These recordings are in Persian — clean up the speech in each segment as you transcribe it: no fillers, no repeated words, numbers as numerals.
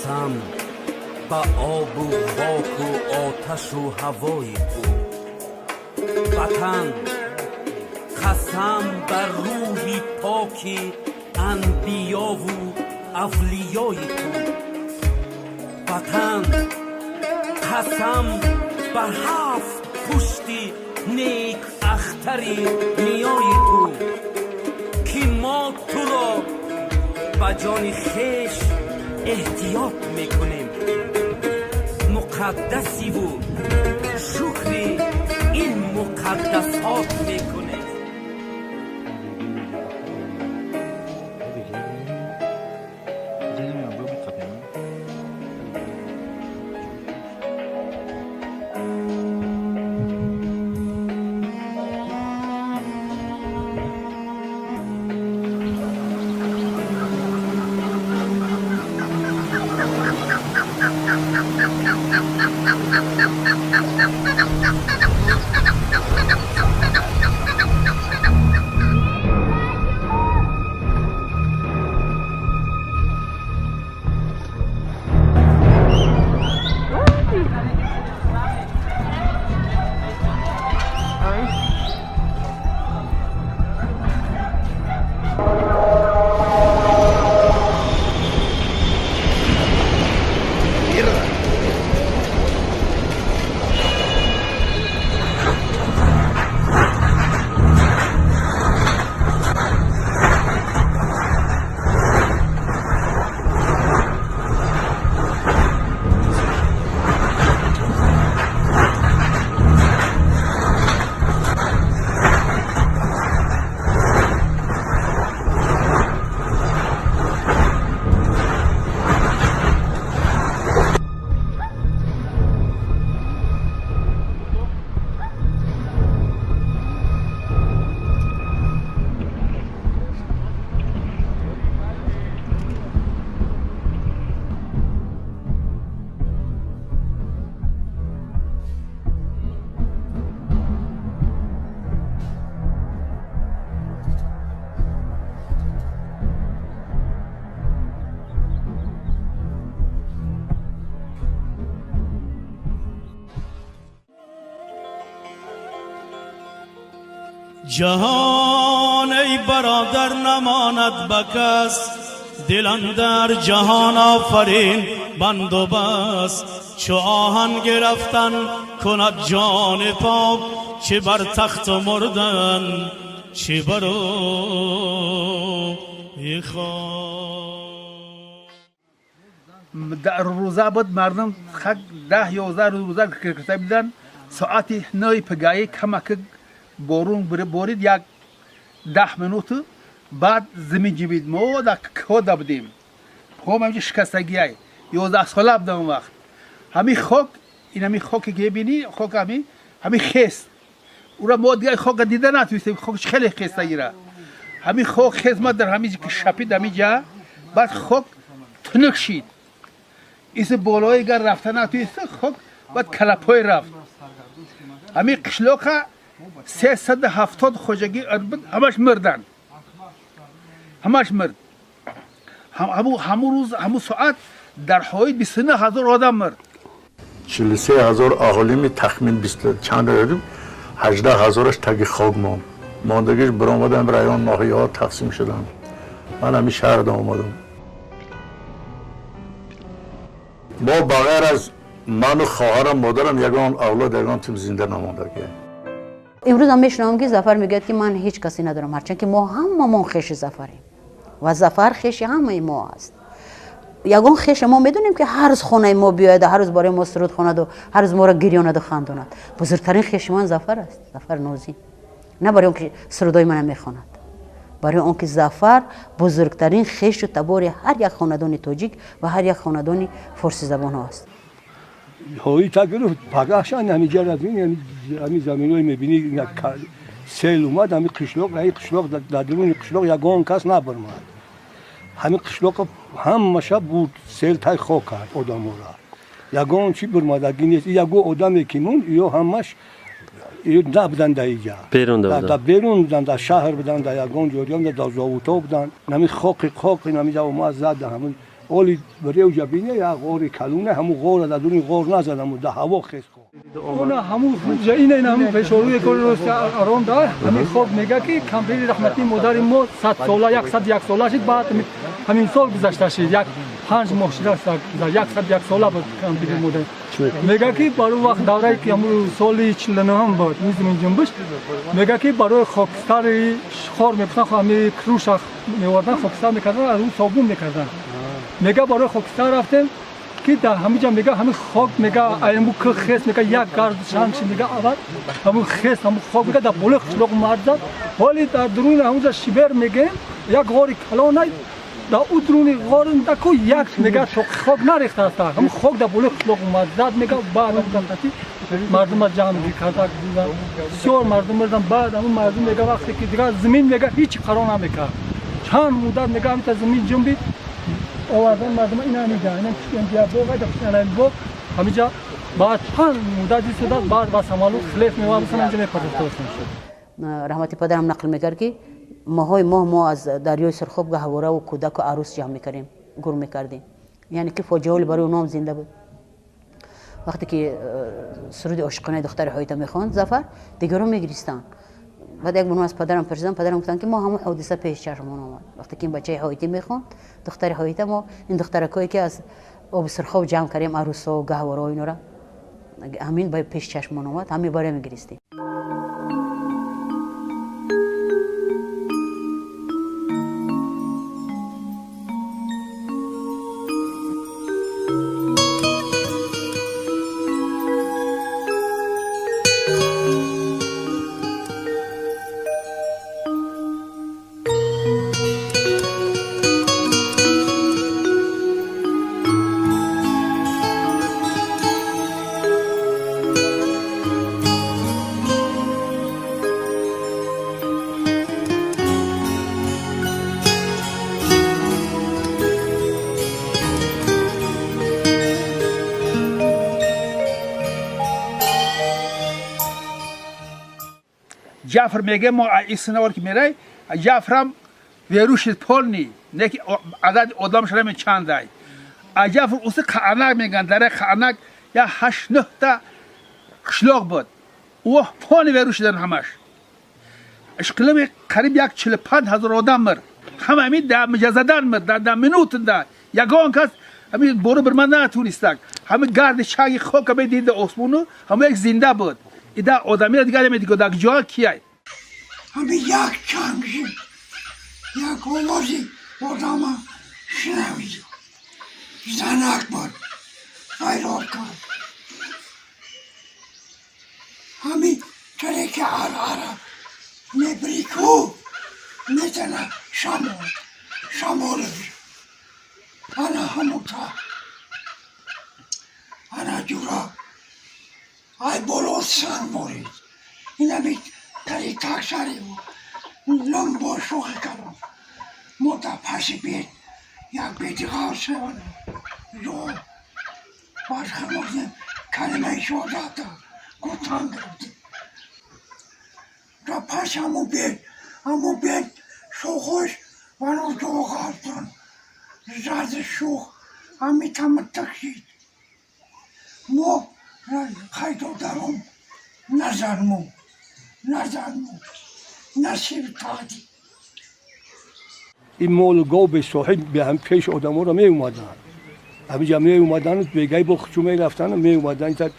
قسم به آب و خاک و آتش و هوای تو وطن، قسم بر روحی پاک انبیا و اولیای تو وطن، قسم به 7 پشتی نیک اختری نیای تو که ما تو را به جان خیش احتیاط میکنیم. مقدسی و شکری این مقدسات میکنیم. جهان ای برادر نماند به کس، دل اندر جهان آفرین بند و بس. چو آهن گرفتن کند جان پاک، چه بر تخت مردن چه بر روی خاک. در روزه بود مردم 10-11 روزه کرده بودن. ساعت 9 پگاهی کمک بارون بارید 10 منوت بعد زمین جبید. ما در کود بودیم، هم همینجا شکستگی های 11 ساله بودم اون وقت. همین خاک، این همین خاکی که بینی خاک همین خیست. او را ما دیگه خاک دیده نتویستیم، خاکش خیلی خیستگی را. همین خاک خیست ما در همین که شپید همینجا، بعد خاک تنک شید. ایس بالای گر رفتن نتویست خاک، بعد کلپای رفت. همین قشلاق 370 خوجگی همش مردن، همش مرد. همون روز همون ساعت در ҳоит 29,000 آدم مرد. 43,000 اهالی تخمین 20 چند داریم، 18,000ش تگ خاک ماندگیش برآمدن رایان ناحیه‌ها تقسیم شدن. من همین شهر آمدم. ما بغیر از من و خواهرم مادرم یگان اولاد یگان تیم زنده نمانده که امروز هم میشنوم که ظفر میگه که من هیچ کسی ندارم، هرچند که ما هممون خیش ظفریم و ظفر خیش همه ما است. یگان خیش ما میدونیم که هر روز خونه ما بیاید، هر روز برای ما سرود خواند و هر روز ما را گریاند و خنداند. بزرگترین خیش من ظفر است، ظفر نوزین. نه برای اون که سرودای من میخواند، برای اون که ظفر بزرگترین خیش و تبار هر یک خاندان تاجیک و هر یک خاندان فارسی زبان است. ҳоит агар пагашан ҳамиҷа рафтем ҳамин заминҳои мебинӣ сел омад ҳамин қишлоқ дар даруни қишлоқ ягон кас набурмад. ҳамин қишлоқ ҳамаша бурд, сел тай хок кард одаморо. ягон чӣ бурмадагӣ нест. ягон одаме ки монд ё ҳамаш набуданд дар инҷа, дар берун буданд, дар шаҳр буданд, дар ягон ҷойҳо дар заводҳо буданд. ҳамин хоқи ҳамиҷа омад зад ҳамин اولی برای اوجا بینه یا غوری کلونه همو غور در دونی غور نزد همو در هوا خیز کن اونا همو اینه همو پیشوروی کل آرام دار همین خوب میگه که کمپیری رحمتی مادر ما 100 ساله 101 ساله شد بعد همین سال گذشته شد یک 5 ماه شده در 101 ساله بود کمپیری مادر میگه که برای وقت دوره که همون سال 49 هم بود میزمین جنبش میگه که برای خاکستر خار میپسن همین کروش میوردن خاکستر میکردن از اون صابون میکردن میگه برای خاکستر رفتن که در همه جا میگه همین خاک میگه ایمو که خیس میگه یک گرد شانش میگه اول همون خیس همون خاک میگه در بلوغ شلوغ مرد ولی در درون همونجا شیبر میگه یک غاری کلانه در او درون غار دکو یک میگه تو خاک نریخته است همون خاک در بلوغ شلوغ مرد میگه بعد مردم جمع میکرد سیار مردم بردن بعد همون مردم میگه وقتی که دیگه زمین میگه هیچ قرار نمیکرد چند مدت میگه همین زمین جنبید اوردن مردم اینا میگه اینا چیزی بوقت داشتن بوق همینجا بعد چند مدتی شد بعد با سمالو خلیف میواد مثلا اینجا میپرداختن شد رحمتی پدرم نقل میکرد که ماهای ما از دریای سرخوب گهواره و کودک و عروس جمع میکردیم گور میکردیم یعنی که فاجعه برای اونام زنده بود وقتی که سرود عاشقانه دختر حایت میخواند ظفر دیگران میگریستن بعد یک بار از پدرم پرسیدم پدرم گفتن که ما همون حادثه پیش چشممون اومد وقتی که این بچه حایتی میخوان دختر حایت ما این دخترکایی که از آب سرخاب جمع کردیم عروسا و گهواره و اینا را همین با پیش چشممون اومد همین باره میگریستیم جعفر میگه ما این سنوار که میره جعفرم ویروش پولنی نه که عدد آدمش نمی چند دای جعفر اوست قعنق میگن در قعنق یا 8 9 تا قشلاق بود و پانی ویروش دارن همش اشکلم قریب یک 45,000 آدم مر همه همین در مجزدن مر در منوت در یگان کس همین برو بر من نتونستک همه گرد چنگ خاک به دید آسمونو همه یک زنده بود ایده آدمی را دیگه نمیدیگه در جا کیه همین یک چنگی یک آوازی آدم شنوید زنک بود خیرات کرد همین چلی که عرعره نبریکو میتنه شمال انا هموتا انا جورا ای بلوت سن مورید این همی تری تکشری و لنبا شوخی کردم موتا پسی بید یک بیتی غاصه ونه جو باش خموزیم کلمه شادتا گوتان گرفتیم تا پس همو بید شوخوش ونو جو غاصتن زرد شوخ همی تمتک شید مو خیلی دارم نظرمو نصیب تادی این مول گو به صاحب به هم پیش آدم ها را می اومدن همینجا می اومدن بگای با خچو می رفتن می اومدن ایتر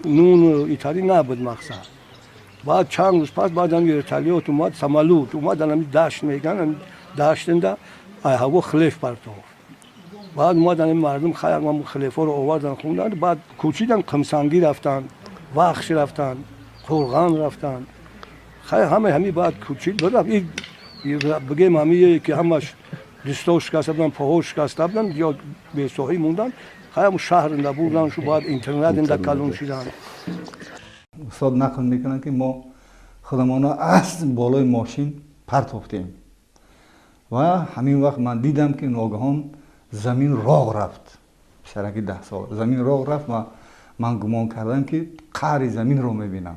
نون ایتری نبود مقصد بعد چند روز پس بعد هم ارتالیات اومد سمالوت اومدن همی دشت میگن همی دشتنده هوا خلیف پرتاف بعد اومدن این مردم خیلی خلیفا رو آوردن خوندن بعد کوچیدن قمسنگی رفتن وخش رفتن خورغان رفتن خیلی همه بعد کوچید بدم بگیم همه که همش دستاش شکسته بودن پاهاش شکسته بودن یا به صحیح موندن خیلی شهر نبودن شو بعد اینترنت در کلون شدن استاد نقل میکنن که ما خودمان از بالای ماشین پرتافتیم و همین وقت من دیدم که ناگهان زمین راه رفت شرکی 10 سال زمین راه رفت و من گمان کردم که قعر زمین رو میبینم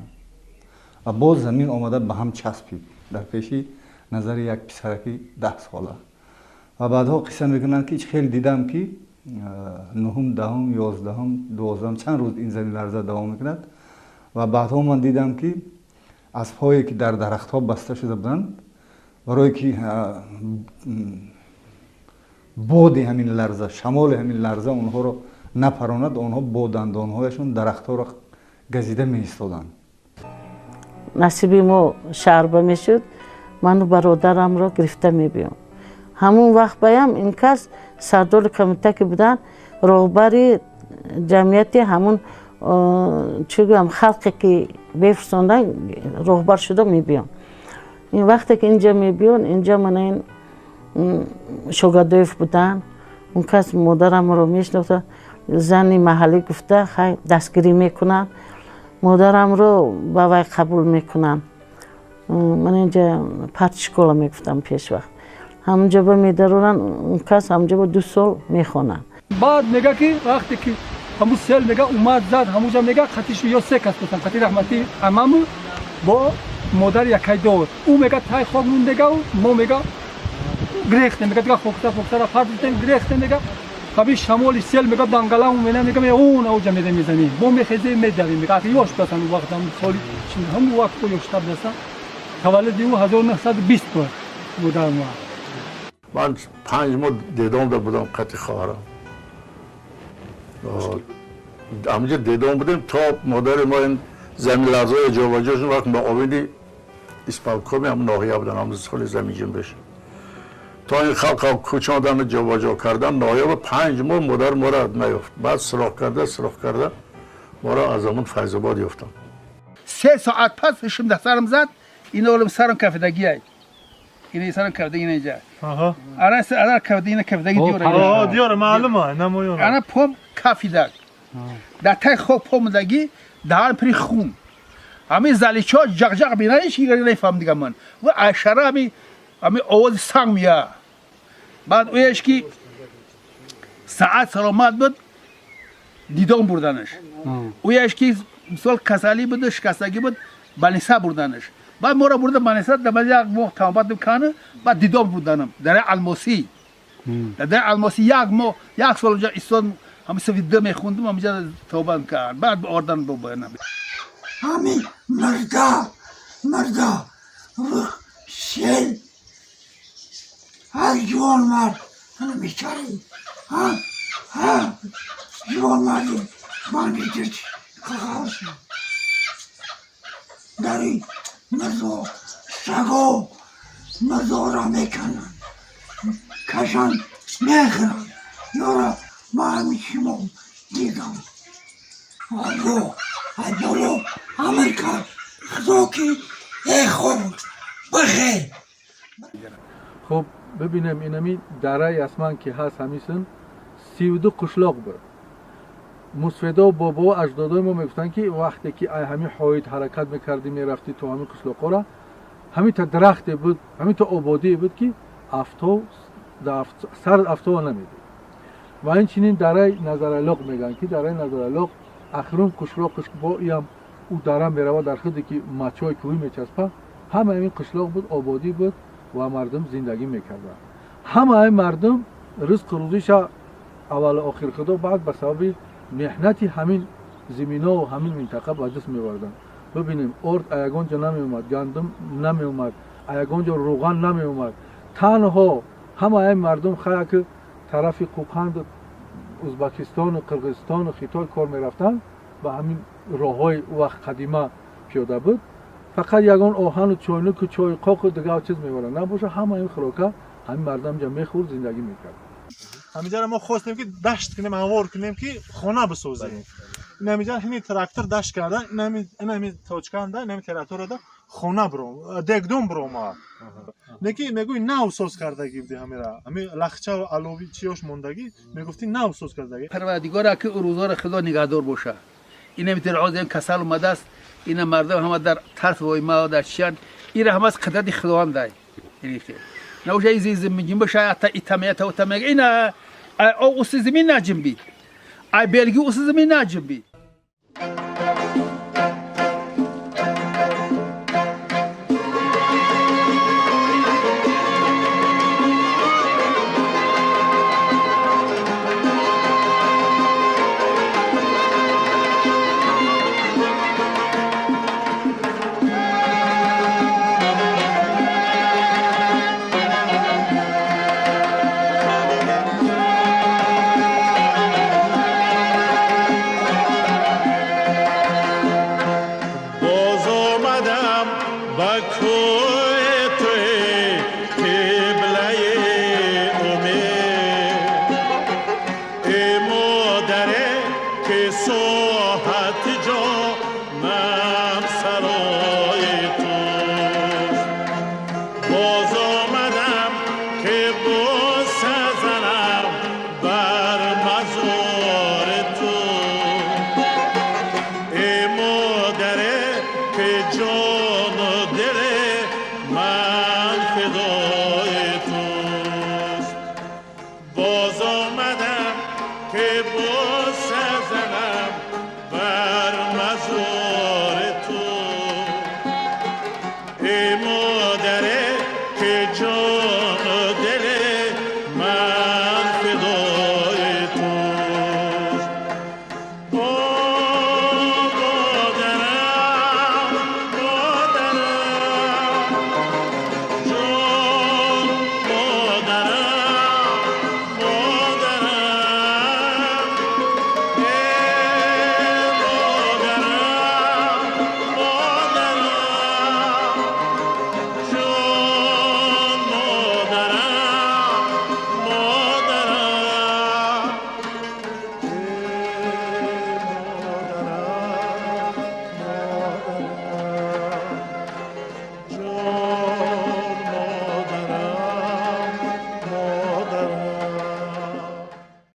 و باز زمین آمده به هم چسبید در پیش نظر یک پسرکی 10 ساله و بعدها قصه میکنن که خیلی دیدم که نهم دهم یازدهم دوازدهم چند روز این زمین لرزه دوام میکند و بعدها من دیدم که اسب‌هایی که در درخت‌ها بسته شده بودند برای که باد همین لرزه شمال همین لرزه اونها رو نپراند، آنها با دندانهایشون درخت‌ها را گزیده می‌ایستادند. نصیبی ما شربه میشد، من و برادرم را گرفته میبیم. همون وقت بایم این کس سردار کمیته که بودن راهبر جمعیت همون چگویم خلقی که بفرستاندن راهبر شده میبیم. این وقتی که اینجا میبیم اینجا من این شوگادویف بودن، اون کس مادرم رو میشناخته، زنی محلی گفته خیلی دستگیری میکنن، مادرم رو با وی قبول میکنن. من اینجا پرتشکولا میگفتم پیش وقت، همونجا با میدارونن، اون کس همونجا با 2 سال میخونن. بعد میگه که وقتی که همون سیل میگه اومد زد، همونجا میگه خطیش یا 3 کس بودن، خطی رحمتی امامو با مادر یکی دور، او میگه تای خواب موندگه و ما میگه گریخته، میگه دیگه خوکته را پرد بودن گریخته، میگه کبی شمالی سیل میگه دنگلا میگه اون اوجا میده میزنی، ما میخیزه میدویم، میگه اگه یوش بسن وقت هم سالی همون وقت کو یوش تب دسته تولد او 1920 بودم. من 5 ماه دیدم بودم قطعی خواهرم. همونجا دیدم بودیم تا مادر ما این زمینلرزای جابجاشون وقت با آبیدی اسپالکومی هم ناحیه بودن، هم خیلی زمین جمع بشه. تا این خلق کوچاندن جابجا کردن ناحیه با 5 ماه مادر ما را نیافت. بعد سراغ کرده ما را از همون فیض‌آباد یافتم. 3 ساعت پس هشم ده سرم زد، این اولم سرم کفدگی ای. این سرم کفدگی اینجا. آها. انا کفدگی کفدگی دیوره. دیوره معلومه نمایون. انا پم کافیدگ. در تای خوب پم دگی دهان پری خون. همین زلیچا جغ بینایش یکی نفهم دیگه من. و اشاره همین آواز سنگ میاد. بعد اویش کی ساعت سلامت بود دیدم بردنش. اویش کی مثال کسالی بود شکستگی بود بانیسا بردنش. بعد ما را برده بانیسا دم یک ماه تامبات دکانه بعد دیدم بردنم در الماسی. در الماسی یک سال اونجا ایستادم همین سویده میخوندم همینجا توبه کردم بعد به آردن ببرنم. همین مردا شل هر جوان مرد هنو میچاری جوان مردی من میگرد کخاش داری مردا سگو مردا را میکنن کشن میخرن یارا ما همیشیمو دیدم ای بولو امریکا خداکی ای خود بخیر. خب ببینم اینمی دره اسمان که هست همیشن 32 قشلاق بود. مسفدا و بابا و اجدادای ما میگفتن که وقتی که همین ҳоит حرکت میکردی میرفتی تو همین قشلاقا را همین تا درخت بود، همین تا آبادی بود که سر افتا نمیدی. و این چنین دره نظرالق میگن که دره نظرالق اخرون قشلاقش با ایم او دره میرود در خودی که مچای کوهی میچسبه، همه این قشلاق بود، آبادی بود و مردم زندگی میکردن. همه این مردم رزق روزیش اول و آخر خدا بعد به سبب محنت همین زمینا و همین منطقه به دست میوردن. ببینیم ارد ایگانجا نمی اومد، گندم نمی اومد، ایگانجا روغن نمی اومد. تنها همه این مردم خیلی که طرف قوقند ازبکستان و قرقیزستان و خیتای کار میرفتن و همین راههای وقت قدیمه پیاده بود. فقط یگان آهن و چاینک و چای قاق و دیگه چیز میبرن نباشه، همه این خوراکا همین مردم جا میخورد زندگی میکرد. همینجا ما خواستیم که دشت کنیم، انوار کنیم که خانه بسازیم. این همینجا همین تراکتور دشت کرده، این همین توچکان ده، این همین تراکتور ده خانه برام، دگدم برام. نکی میگوی نو ساز کردگی بودی همیرا، همین لخچه و علوی چیاش موندگی میگفتی نو ساز کردگی. پروردگار که روزا را خدا نگهدار باشه. این همین عازم کسل اومده است، این مردم همه در ترس و ما در شان این همه از قدرت خداوند دای. یعنی که نوجه ایزی میگیم باشه تا ایتامیت و تمگ این او اس زمین نجم بی، ای بلگی اس زمین نجم بی. ای مادره که ساحت جا من سرای توست. باز آمدم که باز سزنم بر مزار تو. ای مادره که جان و دل من فدای توست. باز آمدم که باز سزنم